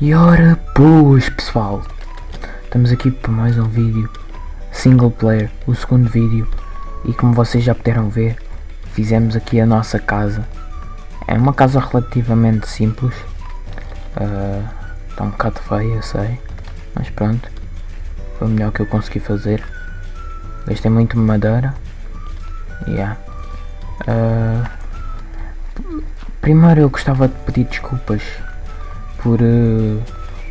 E ora pois pessoal, estamos aqui para mais um vídeo single player, o segundo vídeo, e como vocês já puderam ver, fizemos aqui a nossa casa. É uma casa relativamente simples, está um bocado feia, eu sei, mas pronto, foi o melhor que eu consegui fazer. Gastei muito madeira. Primeiro eu gostava de pedir desculpas por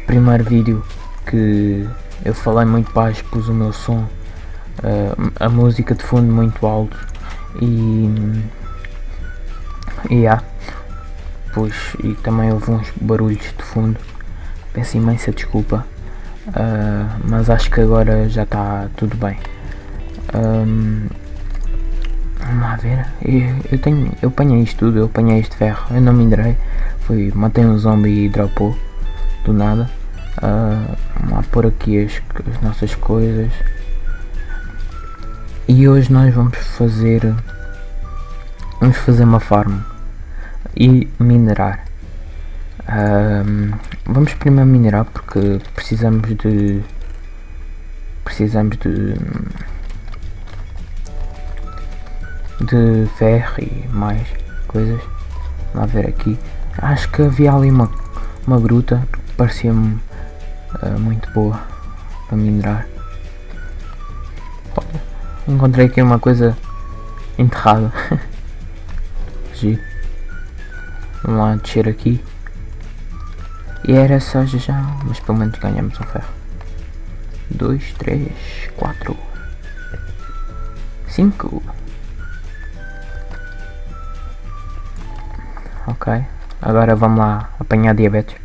primeiro vídeo que eu falei muito baixo, pus o meu som, a música de fundo muito alto e também houve uns barulhos de fundo. Peço imensa desculpa, mas acho que agora já está tudo bem. Vamos lá ver, eu apanhei isto tudo, eu apanhei este ferro, eu não me enderei, matei um zombie e dropou do nada. Vamos lá pôr aqui as nossas coisas, e hoje nós vamos fazer uma farm e minerar. Vamos primeiro minerar porque precisamos de ferro e mais coisas. Vamos lá ver aqui. Acho que havia ali uma gruta que parecia-me muito boa para minerar. Encontrei aqui uma coisa enterrada. Giro. Vamos lá descer aqui. E era só já, mas pelo menos ganhamos um ferro. 2, 3, 4, 5. Ok, agora vamos lá apanhar diabetes.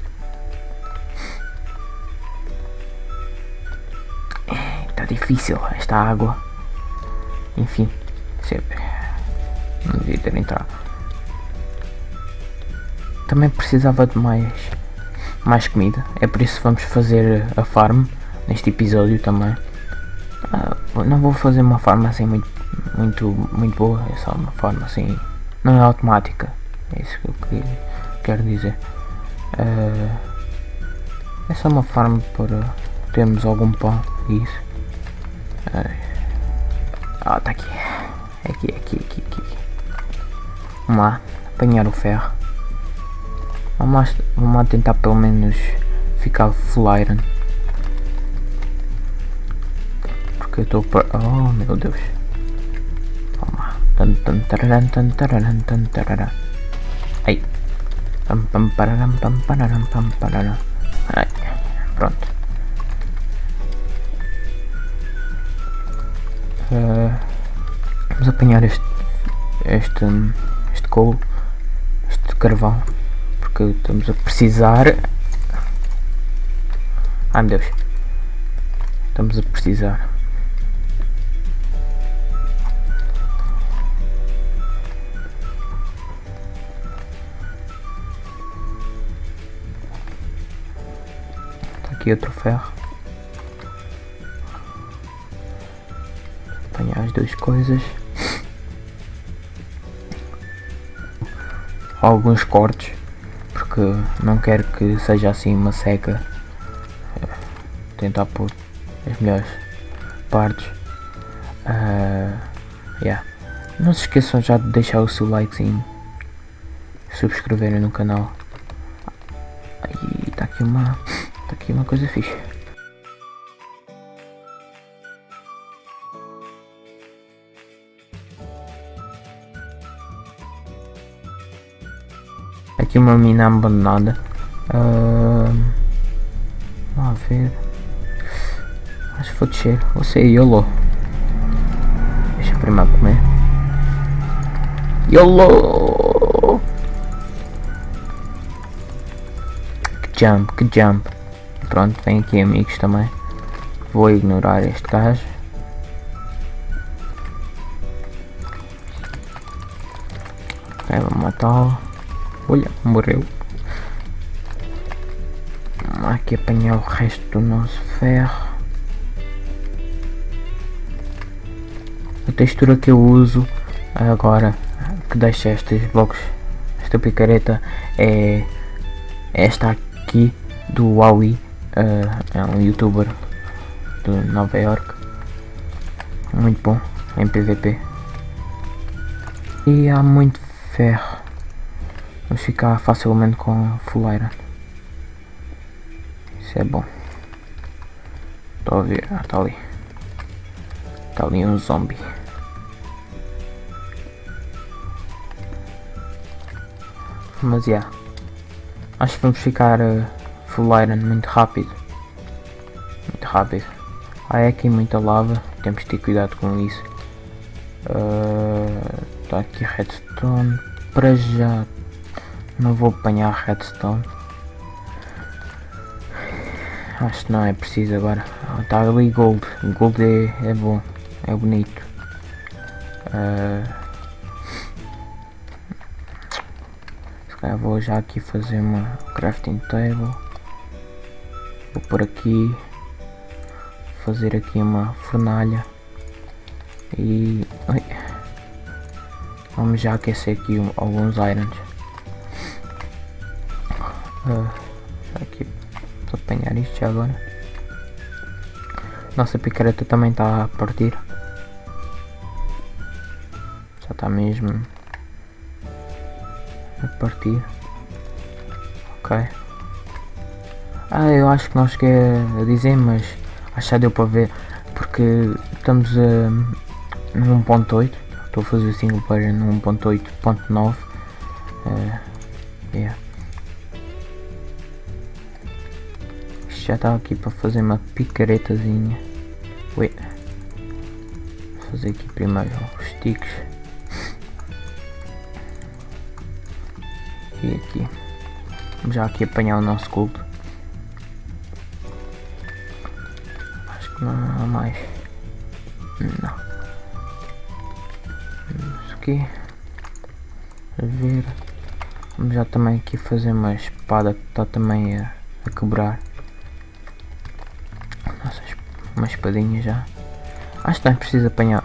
Está difícil esta água. Enfim, sempre. Não devia ter entrado. Também precisava de mais comida. É por isso que vamos fazer a farm neste episódio também. Não vou fazer uma farm assim muito boa. É só uma farm assim. Não é automática. É isso que eu quero dizer. É só uma farm para termos algum pão. Isso. Tá aqui. Aqui. Vamos lá. Apanhar o ferro. Vamos lá tentar pelo menos ficar full iron. Porque eu estou para... Oh meu Deus. Vamos lá. Ai. Ai. Pronto. Vamos apanhar este couro, este carvão, porque estamos a precisar. Ai meu Deus. Estamos a precisar. Aqui outro ferro. Apanhar as duas coisas. Alguns cortes, porque não quero que seja assim uma seca. Tentar pôr as melhores partes. Não se esqueçam já de deixar o seu likezinho, subscreverem no canal. E está aqui uma coisa fixe. Aqui uma mina abandonada. Vamos lá ver. Acho que vou descer. Vou ser YOLO. Deixa eu primeiro comer. YOLO! Que jump. Pronto, vem aqui amigos também. Vou ignorar este gajo. Ok, vamos matá-lo. Olha, morreu. Vamos aqui apanhar o resto do nosso ferro. A textura que eu uso agora, que deixa estes blocos, esta picareta, é esta aqui do Huawei, é um youtuber de Nova York, muito bom em PVP. E há muito ferro, vamos ficar facilmente com full iron, isso é bom. Estou a ver, está ali um zombie. Mas acho que vamos ficar full iron muito rápido. Há aqui muita lava, temos de ter cuidado com isso. Está aqui redstone. Para já não vou apanhar redstone, acho que não é preciso agora. Está ali gold é bom, é bonito. Se calhar vou já aqui fazer uma crafting table. Vou por aqui fazer aqui uma fornalha e vamos já aquecer aqui alguns irons. Aqui para apanhar isto já agora. Nossa picareta também está a partir, já está mesmo a partir. Ok. Eu acho que não cheguei a dizer, mas acho que já deu para ver, porque estamos no 1.8, estou a fazer o single player no 1.8.9. Isto já está aqui para fazer uma picaretazinha. Vou fazer aqui primeiro os sticks e aqui vamos já aqui apanhar o nosso gold. Acho que não há mais, não. Isso aqui a ver. Vamos já também aqui fazer uma espada que está também a quebrar. Nossa, uma espadinha já. Acho que não é preciso apanhar.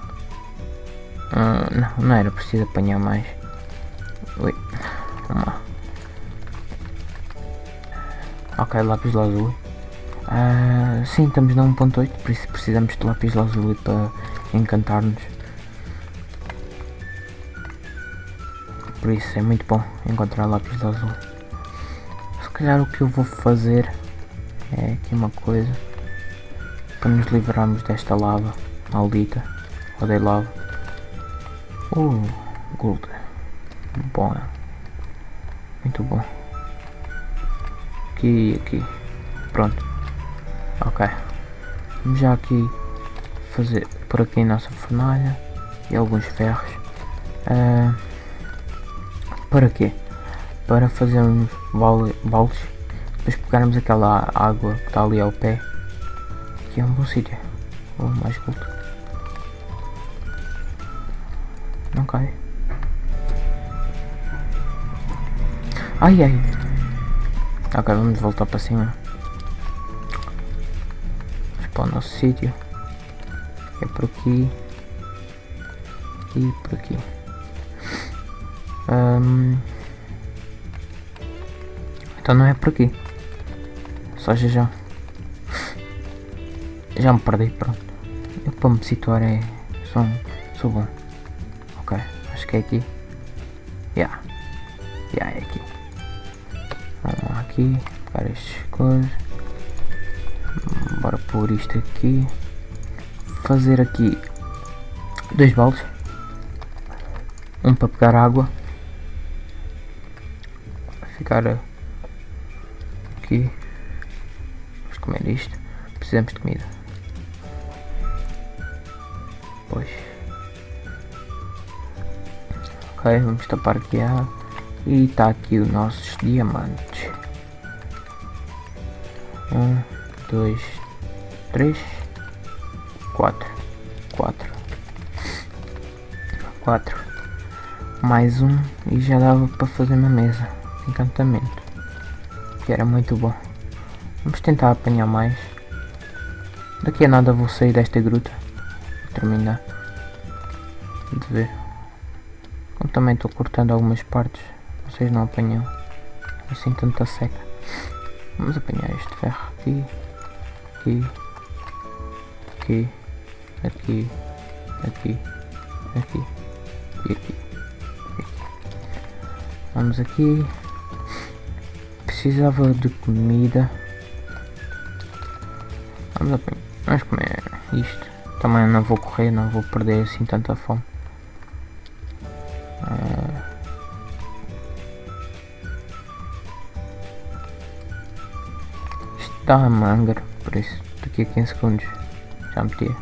Não era preciso apanhar mais. Vamos lá. Ok, lápis lazuli. Sim, estamos na 1.8, por isso precisamos de lápis lazuli para encantar-nos. Por isso é muito bom encontrar lápis lazuli. Se calhar o que eu vou fazer é aqui uma coisa para nos livrarmos desta lava maldita. Odeio lava. Gold. Bom. Muito bom. Aqui. Pronto. Ok. Vamos já aqui fazer por aqui a nossa fornalha e alguns ferros. Para quê? Para fazermos baldes. Depois pegarmos aquela água que está ali ao pé. Aqui é um bom sítio. Mais gold. Não cai. Ai. Ok, vamos voltar para cima. Vamos para o nosso sítio. É por aqui. E por aqui. Então não é por aqui. Só já me perdi, pronto. Eu para me situar sou bom. Ok, acho que é aqui. É aqui. Vamos lá aqui, pegar estas coisas. Bora pôr isto aqui. Fazer aqui 2 baldes. Um para pegar água. Vai ficar aqui. Vamos comer isto. Precisamos de comida. Pois. Ok, vamos tapar aqui a água. E está aqui os nossos diamantes. 1, 2, 3, 4. Mais um e já dava para fazer uma mesa de encantamento, que era muito bom. Vamos tentar apanhar mais. Daqui a nada vou sair desta gruta. Vou terminar de ver. Como também estou cortando algumas partes, vocês não apanham assim tanta seca. Vamos apanhar este ferro aqui, aqui, aqui, aqui, aqui, aqui e aqui. Vamos aqui. Precisava de comida. Vamos comer isto. Também não vou correr, não vou perder assim tanta fome. Isto dá manga, por isso daqui a 15 segundos já meti.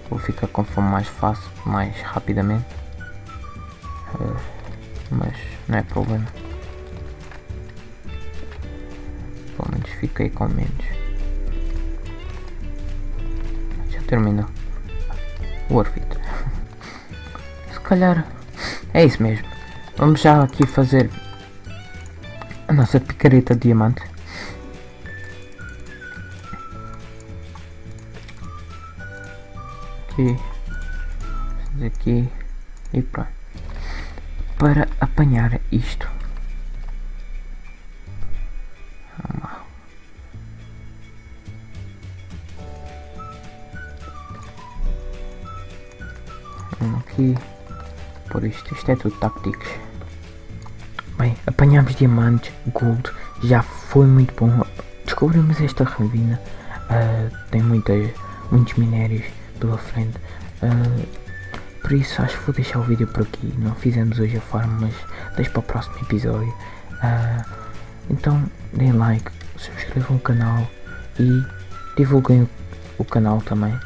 Vou ficar com fome mais fácil, mais rapidamente. Mas não é problema. Pelo menos fiquei com menos. Já terminou. Worth it. Se calhar é isso mesmo. Vamos já aqui fazer a nossa picareta de diamante. Aqui. Fazer aqui. E pronto. Para apanhar isto. Vamos lá. Aqui. Por isto é tudo táticos. Bem, apanhamos diamantes, gold, já foi muito bom. Descobrimos esta ravina, tem muitos minérios pela frente. Por isso acho que vou deixar o vídeo por aqui. Não fizemos hoje a farm, mas deixo para o próximo episódio. Então deem like, subscrevam o canal e divulguem o canal também.